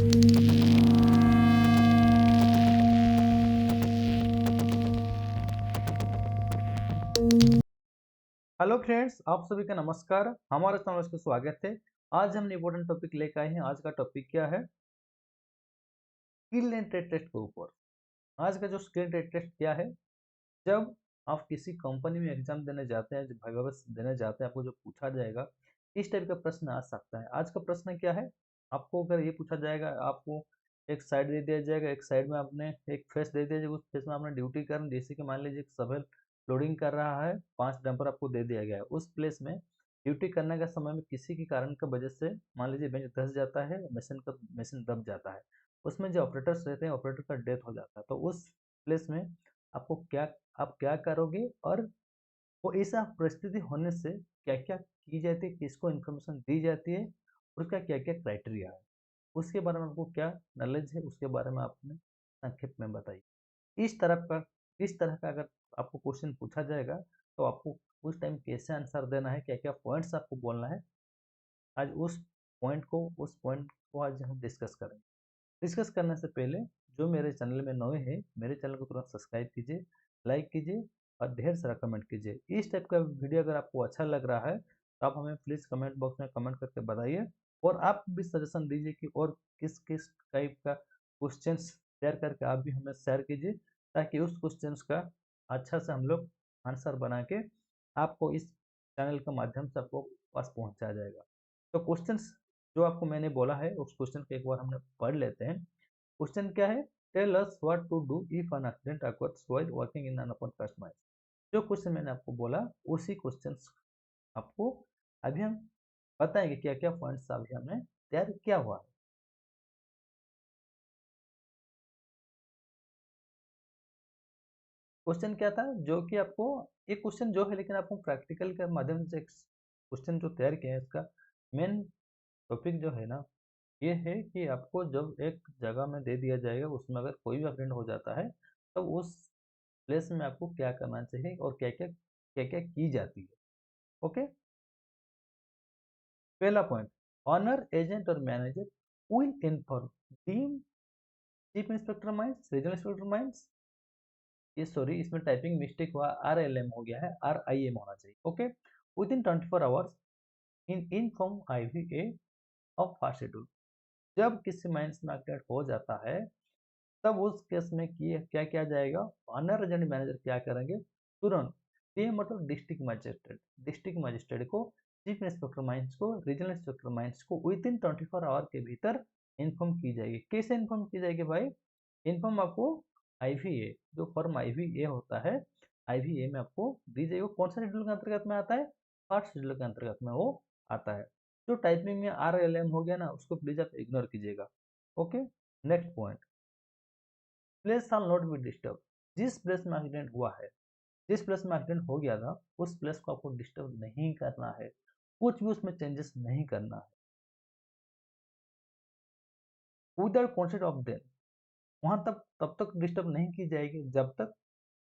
Hello friends, आप सभी का नमस्कार। हमारे चैनल में स्वागत है। आज हम इम्पोर्टेंट टॉपिक लेकर आए हैं। आज का टॉपिक क्या है? स्किल एंड ट्रेड टेस्ट के ऊपर। आज का जो स्किल ट्रेड टेस्ट क्या है, जब आप किसी कंपनी में एग्जाम देने जाते हैं, जब वाइवा देने जाते हैं, आपको जो पूछा जाएगा, इस टाइप का प्रश्न आ सकता है। आज का प्रश्न क्या है? आपको अगर ये पूछा जाएगा, आपको एक साइड दे दिया जाएगा, एक साइड में आपने एक फेस दे दिया जाएगा, उस फेस में आपने ड्यूटी करनी, जैसे कि मान लीजिए एक सफेद लोडिंग कर रहा है, 5 डंपर आपको दे दिया गया है। उस प्लेस में ड्यूटी करने का समय में किसी के कारण की वजह से मान लीजिए बेंच धंस जाता है, मशीन दब जाता है, उसमें जो ऑपरेटर्स रहते हैं, ऑपरेटर का डेथ हो जाता है, तो उस प्लेस में आपको क्या आप क्या करोगे, और वो ऐसा परिस्थिति होने से क्या क्या की जाती है, किसको इन्फॉर्मेशन दी जाती है, उसका क्या क्या क्राइटेरिया है, उसके बारे में आपको क्या नॉलेज है, उसके बारे में आपने संक्षिप्त में बताइए। इस तरह का अगर आपको क्वेश्चन पूछा जाएगा, तो आपको उस टाइम कैसे आंसर देना है, क्या क्या पॉइंट्स आपको बोलना है, आज उस पॉइंट को आज हम डिस्कस करेंगे। डिस्कस करने से पहले जो मेरे चैनल में नए हैं, मेरे चैनल को तुरंत सब्सक्राइब कीजिए, लाइक कीजिए और ढेर सारा कमेंट कीजिए। इस टाइप का वीडियो अगर आपको अच्छा लग रहा है, तो आप हमें प्लीज़ कमेंट बॉक्स में कमेंट करके बताइए, और आप भी सजेशन दीजिए कि और किस किस टाइप का क्वेश्चंस शेयर करके आप भी हमें शेयर कीजिए, ताकि उस क्वेश्चंस का अच्छा से हम लोग आंसर बना के आपको इस चैनल के माध्यम से आपको पास पहुंचा जाएगा। तो क्वेश्चंस जो आपको मैंने बोला है, उस क्वेश्चन को एक बार हमने पढ़ लेते हैं। क्वेश्चन क्या है? Tell us what to do if an accident occurs while working in an open cast mine. जो क्वेश्चन मैंने आपको बोला, उसी क्वेश्चन आपको अभी हम बताएंगे, क्या क्या पॉइंट्स अभी हमने तैयार किया हुआ है। क्वेश्चन क्या था जो कि आपको, ये क्वेश्चन जो है, लेकिन आपको प्रैक्टिकल के माध्यम से क्वेश्चन जो तैयार किया है, इसका मेन टॉपिक जो है ना, ये है कि आपको जब एक जगह में दे दिया जाएगा, उसमें अगर कोई भी एक्सीडेंट हो जाता है, तो उस प्लेस में आपको क्या करना चाहिए और क्या क्या की जाती है। ओके। पहला पॉइंट, ऑनर एजेंट और manager will inform team chief inspector mines, regional inspector mines, ये सॉरी, इसमें टाइपिंग मिस्टेक हुआ, RLM हो गया है, RIM होना चाहिए। Okay. With in 24 hours in inform IVA of fast schedule. जब किसी माइंस में एक्सीडेंट हो जाता है, तब उस केस में क्या किया जाएगा? ऑनर एजेंट मैनेजर क्या करेंगे? तुरंत डीएम मतलब डिस्ट्रिक्ट मजिस्ट्रेट को, चीफ इंस्पेक्टर माइंस को, रीजनल इंस्पेक्टर माइंस को विद इन 24 आवर के भीतर इन्फॉर्म की जाएगी। कैसे इन्फॉर्म की जाएगी भाई? इन्फॉर्म आपको IVA, जो फॉर्म IVA होता है, IVA में आपको दी जाएगी। कौन सा शेड्यूल के अंतर्गत में आता है? फर्स्ट शेड्यूल के अंतर्गत में वो आता है। जो टाइपिंग में RLM हो गया ना, उसको प्लीज आप इग्नोर कीजिएगा। Okay. Next point, place shall not be disturb. जिस प्लेस में एक्सीडेंट हुआ है, जिस प्लेस में एक्सीडेंट हो गया था, उस प्लेस को आपको डिस्टर्ब नहीं करना है, कुछ भी उसमें चेंजेस नहीं करना है, विदाउट कॉन्सेंट ऑफ देम। वहां तब तक डिस्टर्ब नहीं की जाएगी जब तक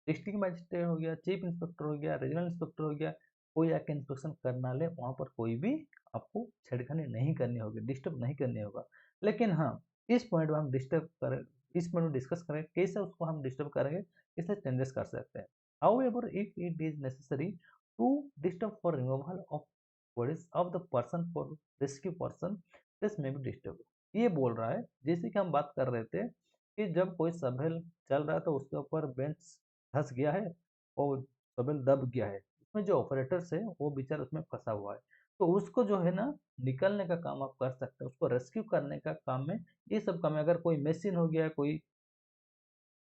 डिस्ट्रिक्ट मजिस्ट्रेट हो गया, चीफ इंस्पेक्टर हो गया, रीजनल इंस्पेक्टर हो गया, कोई आके इंस्पेक्शन करना ले, वहां पर कोई भी आपको छेड़खानी नहीं करनी होगी, डिस्टर्ब नहीं करनी होगा। लेकिन हाँ, इस पॉइंट में हम डिस्टर्ब करें, इस पॉइंट में डिस्कस करें कैसे उसको हम डिस्टर्ब करेंगे, कैसे चेंजेस कर सकते हैं। However if it is necessary to disturb for removal of bodies of the person for rescue person, this may be disturb. ये बोल रहा है, जैसे कि हम बात कर रहे थे कि जब कोई सभेल चल रहा है, तो उसके ऊपर बेंच धंस गया है और सबल दब गया है, उसमें जो ऑपरेटर्स है वो बेचारा उसमें फंसा हुआ है, तो उसको जो है ना, निकलने का काम आप कर सकते हैं, उसको रेस्क्यू करने का काम में ये सब काम है। अगर कोई मशीन हो गया, कोई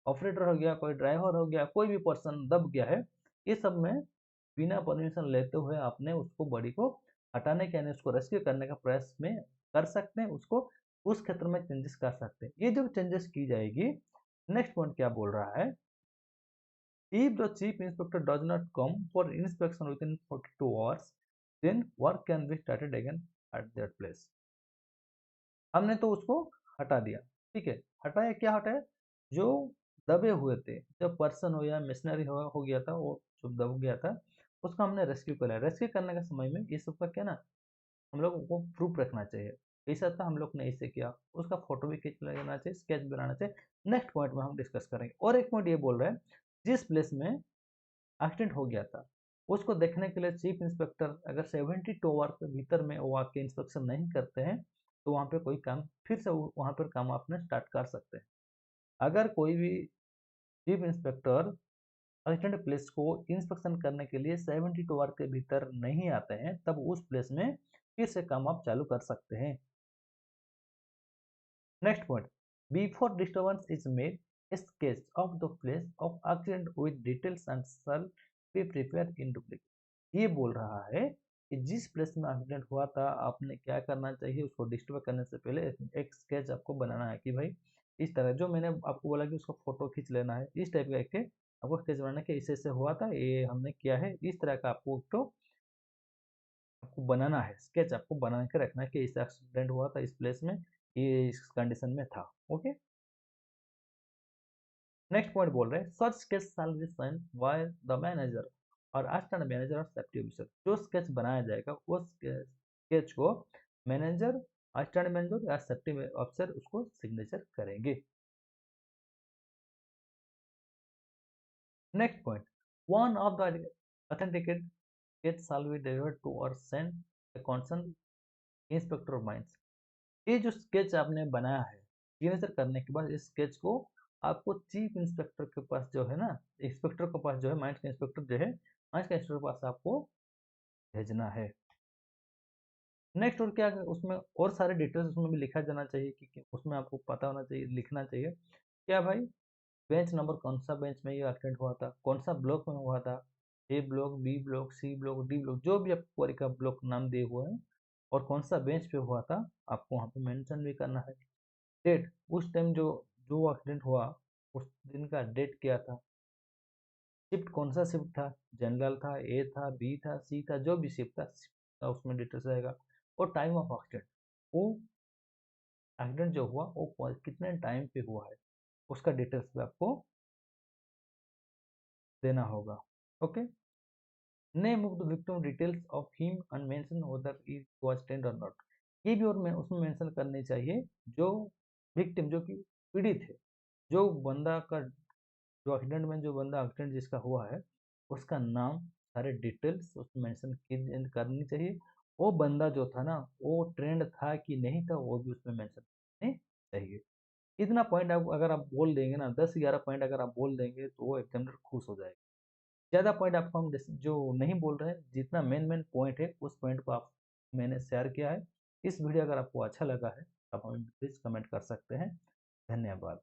ऑपरेटर हो गया, कोई ड्राइवर हो गया, कोई भी पर्सन दब गया है, ये सब में बिना परमिशन लेते हुए आपने उसको बॉडी को हटाने के, यानी उसको रेस्क्यू करने का प्रयास में कर सकते हैं, उसको उस क्षेत्र में चेंजेस कर सकते हैं। ये जो चेंजेस की जाएगी, नेक्स्ट पॉइंट क्या बोल रहा है? If the chief inspector does not come for inspection within 42 hours, then work can be started again at that place. हमने तो उसको हटा दिया, ठीक है। हटाया, क्या हटाया? जो दबे हुए थे, जब पर्सन हो या मशीनरी हो गया था, वो जो दब गया था, उसको हमने रेस्क्यू करा। रेस्क्यू करने के समय में ये सब का क्या ना, हम लोग को प्रूफ रखना चाहिए। ऐसा था, हम लोग ने ऐसे किया, उसका फोटो भी खींच लेना चाहिए, स्केच बनाना चाहिए। नेक्स्ट पॉइंट में हम डिस्कस करेंगे। और एक पॉइंट ये बोल रहे हैं, जिस प्लेस में एक्सीडेंट हो गया था उसको देखने के लिए चीफ इंस्पेक्टर अगर 72 आवर के भीतर में वो आके इंस्पेक्शन नहीं करते हैं तो वहाँ पे कोई काम फिर से वहाँ पर काम आपने स्टार्ट कर सकते हैं। अगर कोई भी चीफ इंस्पेक्टर एक्सीडेंट प्लेस को इंस्पेक्शन करने के लिए 72 आवर के भीतर नहीं आते हैं तब उस प्लेस में फिर से काम आप चालू कर सकते हैं। Next point, before disturbance is made a sketch of the place of accident with details and shall be prepared in duplicate। ये बोल रहा है कि जिस प्लेस में एक्सीडेंट हुआ था आपने क्या करना चाहिए, उसको डिस्टर्ब करने से पहले एक स्केच आपको बनाना है कि भाई इस तरह, जो मैंने आपको बोला कि उसका फोटो खींच लेना है, इस टाइप का एक आपको स्केच बनाना है कि ऐसे ऐसे हुआ था, ये हमने किया है, इस तरह का आपको तो आपको बनाना है, स्केच आपको बना के रखना है कि इस एक्सीडेंट हुआ था इस प्लेस में, ये इस कंडीशन में था। ओके, नेक्स्ट पॉइंट बोल रहे हैं such sketch shall be sign by the manager और असिस्टेंट मैनेजर और सेफ्टी ऑफिसर। जो स्केच बनाया जाएगा वो स्केच को मैनेजर, असिस्टेंट मैनेजर या सेफ्टी ऑफिसर उसको सिग्नेचर करेंगे। Next point, one of the authenticate sketch shall be delivered to और send the concern inspector of mines. ये जो स्केच आपने बनाया है सिग्नेचर करने के बाद इस स्केच को आपको चीफ इंस्पेक्टर के पास जो है ना, इंस्पेक्टर के पास जो है, माइंस का इंस्पेक्टर जो है, माइंस का इंस्पेक्टर के पास आपको भेजना है। नेक्स्ट और क्या, उसमें और सारे डिटेल्स उसमें भी लिखा जाना चाहिए कि उसमें आपको पता होना चाहिए, लिखना चाहिए क्या भाई, बेंच नंबर, कौन सा बेंच में ये एक्सीडेंट हुआ था, कौन सा ब्लॉक में हुआ था, A block, B block, C block, D block, जो भी आपको पूरी का ब्लॉक नाम दिए हुए हैं, और कौन सा बेंच पे हुआ था आपको वहाँ पे मेंशन भी करना है। डेट, उस टाइम जो जो एक्सीडेंट हुआ उस दिन का डेट क्या था, शिफ्ट कौन सा शिफ्ट था, जनरल था, ए था, बी था, सी था, जो भी शिफ्ट था उसमें डिटेल्स रहेगा। और टाइम ऑफ एक्सीडेंट, वो एक्सीडेंट जो हुआ वो कितने टाइम पे हुआ है उसका डिटेल्स भी आपको देना होगा। Okay, name of the victim, details of him and mention weather he was dead और नॉट। ये भी और मैं उसमें मेंशन करनी चाहिए जो विक्टिम, जो कि पीड़ित है, जो बंदा का, जो एक्सीडेंट में जो बंदा एक्सीडेंट जिसका हुआ है उसका नाम, सारे डिटेल्स उसमें मेंशन करनी चाहिए। वो बंदा जो था ना वो ट्रेंड था कि नहीं था वो भी उसमें मेंशन करनी चाहिए। इतना पॉइंट आप अगर आप बोल देंगे ना, 10-11 पॉइंट अगर आप बोल देंगे तो वो एग्जामिनर खुश हो जाएगा। ज़्यादा पॉइंट आपको हम जो नहीं बोल रहे हैं, जितना मेन मेन पॉइंट है उस पॉइंट को आप मैंने शेयर किया है। इस वीडियो अगर आपको अच्छा लगा है आप हमें प्लीज़ कमेंट कर सकते हैं। धन्यवाद।